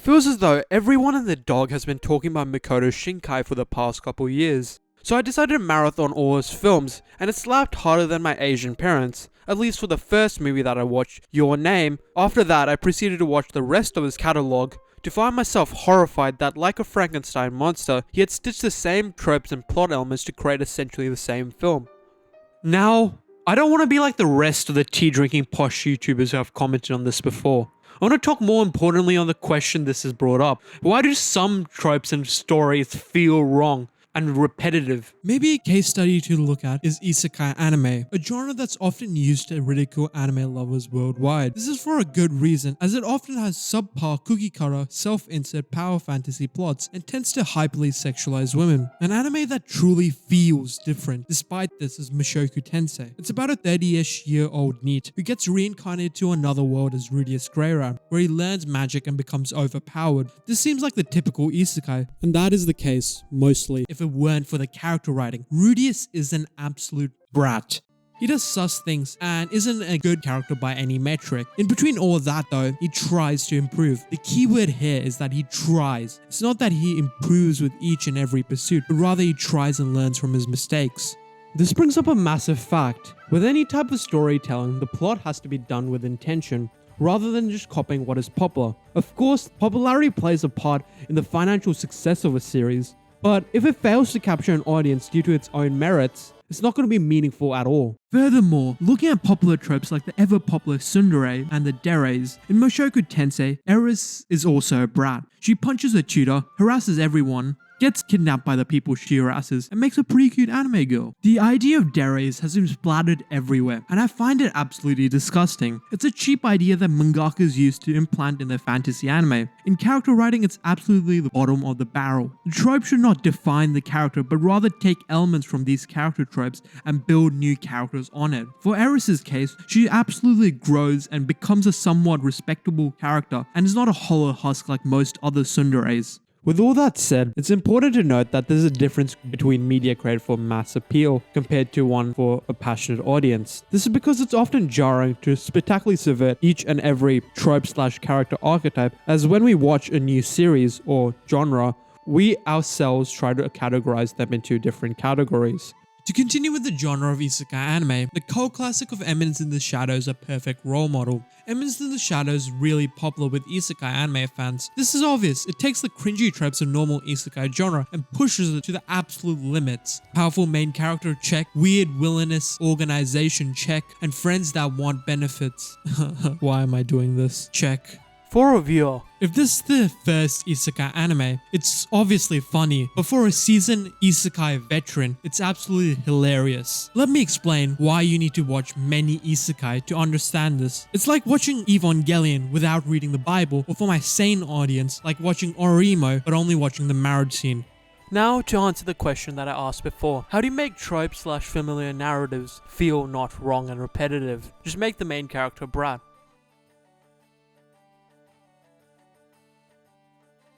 feels as though everyone and their dog has been talking about Makoto Shinkai for the past couple years. So I decided to marathon all his films, and it slapped harder than my Asian parents, at least for the first movie that I watched, Your Name. After that, I proceeded to watch the rest of his catalogue, to find myself horrified that, like a Frankenstein monster, he had stitched the same tropes and plot elements to create essentially the same film. Now, I don't want to be like the rest of the tea-drinking posh YouTubers who have commented on this before. I want to talk more importantly on the question this has brought up. Why do some tropes and stories feel wrong and repetitive? Maybe a case study to look at is isekai anime, a genre that's often used to ridicule anime lovers worldwide. This is for a good reason, as it often has subpar cookie-cutter, self-insert power fantasy plots and tends to hyperly sexualize women. An anime that truly feels different despite this is Mushoku Tensei. It's about a 30-ish-year-old NEET who gets reincarnated to another world as Rudius Greyrat, where he learns magic and becomes overpowered. This seems like the typical isekai, and that is the case, mostly. If it weren't for the character writing, Rudius is an absolute brat. He does sus things and isn't a good character by any metric. In between all of that though, he tries to improve. The key word here is that he tries. It's not that he improves with each and every pursuit, but rather he tries and learns from his mistakes. This brings up a massive fact. With any type of storytelling, the plot has to be done with intention, rather than just copying what is popular. Of course, popularity plays a part in the financial success of a series, but if it fails to capture an audience due to its own merits, it's not going to be meaningful at all. Furthermore, looking at popular tropes like the ever-popular tsundere and the deres, in Mushoku Tensei, Eris is also a brat. She punches her tutor, harasses everyone, gets kidnapped by the people she harasses, and makes a pretty cute anime girl. The idea of deres has been splattered everywhere, and I find it absolutely disgusting. It's a cheap idea that mangakas use to implant in their fantasy anime. In character writing, it's absolutely the bottom of the barrel. The trope should not define the character, but rather take elements from these character tropes and build new characters on it. For Eris's case, she absolutely grows and becomes a somewhat respectable character, and is not a hollow husk like most other tsunderes. With all that said, it's important to note that there's a difference between media created for mass appeal compared to one for a passionate audience. This is because it's often jarring to spectacularly subvert each and every trope/character archetype, as when we watch a new series or genre, we ourselves try to categorize them into different categories. To continue with the genre of isekai anime, the cult classic of Eminence in the Shadows is a perfect role model. Eminence in the Shadows is really popular with isekai anime fans. This is obvious, it takes the cringy tropes of normal isekai genre and pushes it to the absolute limits. Powerful main character check, weird villainous organization check, and friends that want benefits. Why am I doing this? Check. For a viewer, if this is the first isekai anime, it's obviously funny, but for a seasoned isekai veteran, it's absolutely hilarious. Let me explain why you need to watch many isekai to understand this. It's like watching Evangelion without reading the Bible, or for my sane audience, like watching Orimo but only watching the marriage scene. now to answer the question that I asked before, how do you make tropes/familiar narratives feel not wrong and repetitive? Just make the main character a brat.